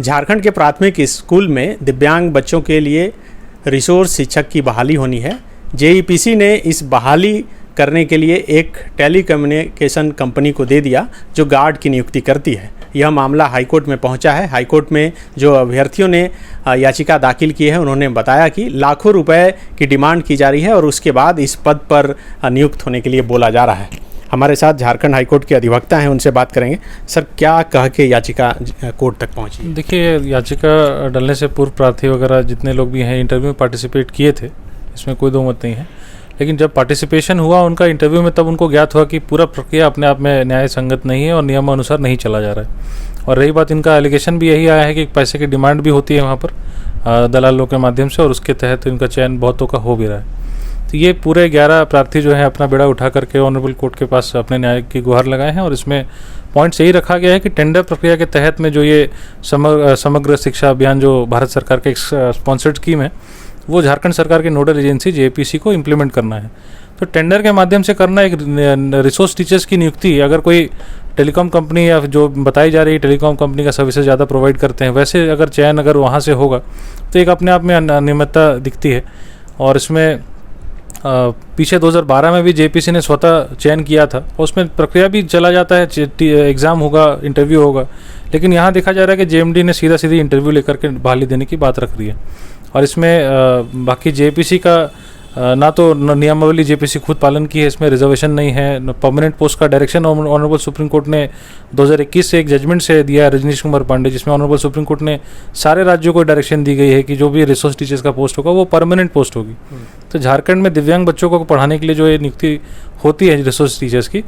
झारखंड के प्राथमिक स्कूल में दिव्यांग बच्चों के लिए रिसोर्स शिक्षक की बहाली होनी है। जेईपीसी ने इस बहाली करने के लिए एक टेलीकम्युनिकेशन कंपनी को दे दिया जो गार्ड की नियुक्ति करती है। यह मामला हाईकोर्ट में पहुंचा है। हाईकोर्ट में जो अभ्यर्थियों ने याचिका दाखिल की है उन्होंने बताया कि लाखों रुपए की डिमांड की जा रही है और उसके बाद इस पद पर नियुक्त होने के लिए बोला जा रहा है। हमारे साथ झारखंड हाईकोर्ट के अधिवक्ता हैं, उनसे बात करेंगे। सर, क्या कह के याचिका कोर्ट तक पहुंची? देखिए, याचिका डालने से पूर्व प्रार्थी वगैरह जितने लोग भी हैं इंटरव्यू में पार्टिसिपेट किए थे, इसमें कोई दो मत नहीं है। लेकिन जब पार्टिसिपेशन हुआ उनका इंटरव्यू में, तब उनको ज्ञात हुआ कि पूरा प्रक्रिया अपने आप में न्याय संगत नहीं है और नियमानुसार नहीं चला जा रहा है। और रही बात, इनका एलिगेशन भी यही आया है कि पैसे की डिमांड भी होती है वहाँ पर दलालों के माध्यम से, और उसके तहत इनका चयन बहुतों का हो भी रहा है। तो ये पूरे 11 प्रार्थी जो है अपना बेड़ा उठा करके ऑनरेबल कोर्ट के पास अपने न्याय की गुहार लगाए हैं। और इसमें पॉइंट यही रखा गया है कि टेंडर प्रक्रिया के तहत में जो ये समग्र शिक्षा अभियान जो भारत सरकार के एक स्पॉन्सर्ड स्कीम है, वो झारखंड सरकार की नोडल एजेंसी जेपीसी को इम्प्लीमेंट करना है। तो टेंडर के माध्यम से करना एक रिसोर्स टीचर्स की नियुक्ति, अगर कोई टेलीकॉम कंपनी या जो बताई जा रही है टेलीकॉम कंपनी का सर्विसेज ज़्यादा प्रोवाइड करते हैं, वैसे अगर चयन अगर वहाँ से होगा तो एक अपने आप में अनियमितता दिखती है। और इसमें पीछे 2012 में भी जेपीसी ने स्वतः चयन किया था, उसमें प्रक्रिया भी चला जाता है, एग्ज़ाम होगा, इंटरव्यू होगा। लेकिन यहाँ देखा जा रहा है कि जेएमडी ने सीधी इंटरव्यू लेकर के बहाली देने की बात रख रही है। और इसमें बाकी जेपीसी का ना तो नियमावली जेपीसी खुद पालन की है, इसमें रिजर्वेशन नहीं है। परमानेंट पोस्ट का डायरेक्शन ऑनरेबल सुप्रीम कोर्ट ने 2021 से एक जजमेंट से दिया है रजनीश कुमार पांडे, जिसमें ऑनरेबल सुप्रीम कोर्ट ने सारे राज्यों को डायरेक्शन दी गई है कि जो भी रिसोर्स टीचर्स का पोस्ट होगा वो परमानेंट पोस्ट होगी। तो झारखंड में दिव्यांग बच्चों को पढ़ाने के लिए जो ये नियुक्ति होती है रिसोर्स टीचर्स की,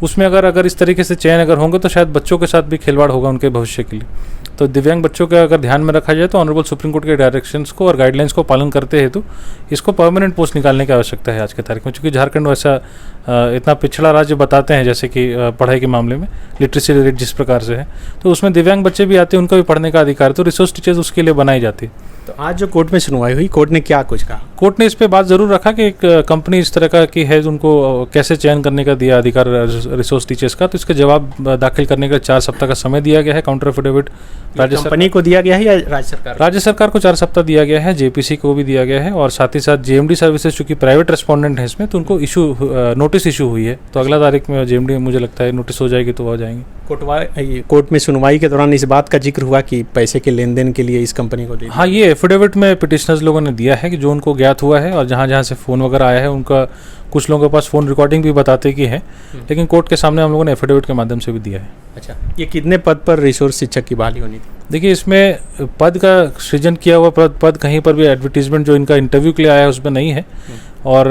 उसमें अगर इस तरीके से चयन अगर होंगे तो शायद बच्चों के साथ भी खिलवाड़ होगा उनके भविष्य के लिए। तो दिव्यांग बच्चों का अगर ध्यान में रखा जाए तो ऑनरेबल सुप्रीम कोर्ट के डायरेक्शंस को और गाइडलाइंस को पालन करते हेतु इसको परमानेंट पोस्ट निकालने की आवश्यकता है आज के तारीख में। क्योंकि झारखंड वैसा इतना पिछड़ा राज्य बताते हैं, जैसे कि पढ़ाई के मामले में लिटरेसी रेट जिस प्रकार से है, तो उसमें दिव्यांग बच्चे भी आते हैं, उनका भी पढ़ने का अधिकार, तो रिसोर्स टीचर्स उसके लिए बनाई जाती है। तो आज जो कोर्ट में सुनवाई हुई, कोर्ट ने क्या कुछ कहा? कोर्ट ने इस पे बात ज़रूर रखा कि एक कंपनी इस तरह का की है, उनको कैसे चयन करने का दिया अधिकार रिसोर्स टीचर्स का, तो इसके जवाब दाखिल करने का 4 सप्ताह का समय दिया गया है। काउंटर एफिडेविट कंपनी को दिया गया है या राज्य सरकार को 4 सप्ताह दिया गया है, जेपीसी को भी दिया गया है। और साथ ही साथ जेएमडी सर्विसेज चूंकि प्राइवेट रेस्पोंडेंट है इसमें, तो उनको नोटिस इशू हुई है, तो अगला तारीख में जेएमडी मुझे लगता है नोटिस हो जाएगी तो वो जाएंगे। कोर्ट में सुनवाई के दौरान इस बात का जिक्र हुआ कि पैसे के लेन देन के लिए इस कंपनी को हाँ, ये एफिडेविट में पिटिशनर्स लोगों ने दिया है कि जो उनको ज्ञात हुआ है और जहाँ जहाँ से फ़ोन वगैरह आया है, उनका कुछ लोगों के पास फ़ोन रिकॉर्डिंग भी बताते कि है, लेकिन कोर्ट के सामने हम लोगों ने एफिडेविट के माध्यम से भी दिया है। अच्छा, ये कितने पद पर रिसोर्स शिक्षक की बहाली होनी थी? देखिए, इसमें पद का सृजन किया हुआ पद कहीं पर भी एडवर्टीजमेंट जो इनका इंटरव्यू के लिए आया है उसमें नहीं है। और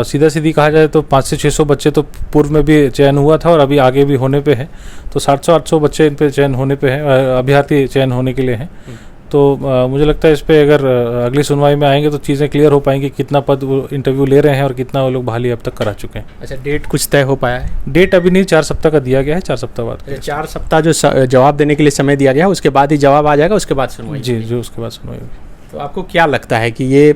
सीधी कहा जाए तो 500 से 600 बच्चे तो पूर्व में भी चयन हुआ था और अभी आगे भी होने पे है, तो 700-800 बच्चे इन पे चयन होने पे हैं, अभ्यर्थी चयन होने के लिए हैं। तो मुझे लगता है इस पे अगर अगली सुनवाई में आएंगे तो चीज़ें क्लियर हो पाएंगी, कितना पद वो इंटरव्यू ले रहे हैं और कितना वो लोग बहाली अब तक करा चुके हैं। अच्छा, डेट कुछ तय हो पाया है? डेट अभी नहीं, 4 सप्ताह का दिया गया है, 4 सप्ताह बाद। 4 सप्ताह जो जवाब देने के लिए समय दिया गया है, उसके बाद ही जवाब आ जाएगा, उसके बाद सुनवाई? जी, जो उसके बाद सुनवाई होगी। तो आपको क्या लगता है कि ये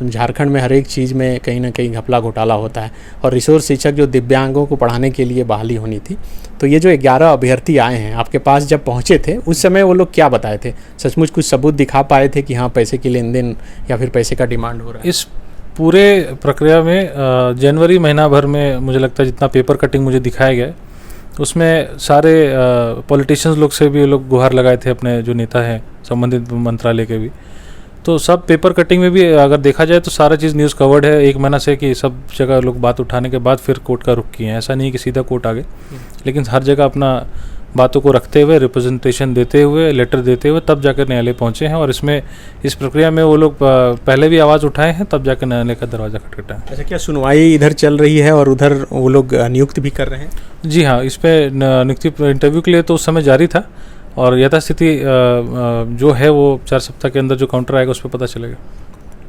झारखंड में हर एक चीज़ में कहीं ना कहीं घपला घोटाला होता है, और रिसोर्स शिक्षक जो दिव्यांगों को पढ़ाने के लिए बहाली होनी थी, तो ये जो 11 अभ्यर्थी आए हैं आपके पास जब पहुँचे थे उस समय वो लोग क्या बताए थे? सचमुच कुछ सबूत दिखा पाए थे कि हाँ पैसे की लेन देन या फिर पैसे का डिमांड हो रहा है? इस पूरे प्रक्रिया में जनवरी महीना भर में मुझे लगता है जितना पेपर कटिंग मुझे दिखाया गया है, उसमें सारे पॉलिटिशियंस लोग से भी लोग गुहार लगाए थे, अपने जो नेता हैं संबंधित मंत्रालय के भी। तो सब पेपर कटिंग में भी अगर देखा जाए तो सारा चीज़ न्यूज़ कवर्ड है 1 महीना से, कि सब जगह लोग बात उठाने के बाद फिर कोर्ट का रुख किए हैं। ऐसा नहीं कि सीधा कोर्ट आ गए, लेकिन हर जगह अपना बातों को रखते हुए, रिप्रेजेंटेशन देते हुए, लेटर देते हुए तब जाकर न्यायालय पहुंचे हैं। और इसमें इस प्रक्रिया में वो लोग पहले भी आवाज़ उठाए हैं, तब जाकर न्यायालय का दरवाज़ा खटखटा है। अच्छा, क्या सुनवाई इधर चल रही है और उधर वो लोग नियुक्त भी कर रहे हैं? जी हाँ, इस पर नियुक्ति इंटरव्यू के लिए तो उस समय जारी था, और यथास्थिति जो है वो 4 सप्ताह के अंदर जो काउंटर आएगा उस पर पता चलेगा।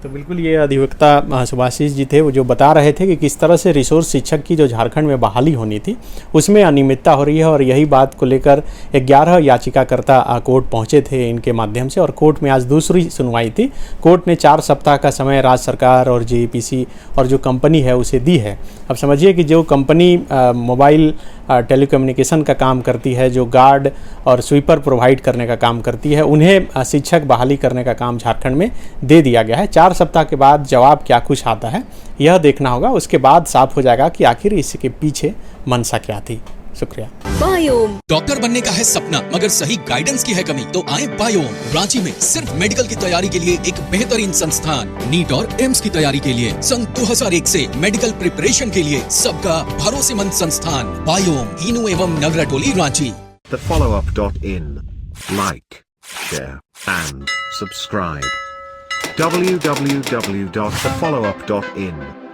तो बिल्कुल ये अधिवक्ता सुभाषिस जी थे, वो जो बता रहे थे कि किस तरह से रिसोर्स शिक्षक की जो झारखंड में बहाली होनी थी उसमें अनियमितता हो रही है, और यही बात को लेकर 11 याचिकाकर्ता कोर्ट पहुंचे थे इनके माध्यम से, और कोर्ट में आज दूसरी सुनवाई थी। कोर्ट ने 4 सप्ताह का समय राज्य सरकार और जेईपीसी और जो कंपनी है उसे दी है। अब समझिए कि जो कंपनी मोबाइल टेलीकम्युनिकेशन का काम करती है, जो गार्ड और स्वीपर प्रोवाइड करने का काम करती है, उन्हें शिक्षक बहाली करने का काम झारखंड में दे दिया गया है। 4 सप्ताह के बाद जवाब क्या कुछ आता है यह देखना होगा, उसके बाद साफ हो जाएगा कि आखिर इसके पीछे मंशा क्या थी। शुक्रिया। बायोम डॉक्टर बनने का है सपना, मगर सही गाइडेंस की है कमी, तो आए बायोम। रांची में सिर्फ मेडिकल की तैयारी के लिए एक बेहतरीन संस्थान, नीट और एम्स की तैयारी के लिए सन 2001 से मेडिकल प्रिपरेशन के लिए सबका भरोसेमंद संस्थान बायोम, इनू एवं नगराटोली, Ranchi. thefollowup.in. Like, share and subscribe. www.thefollowup.in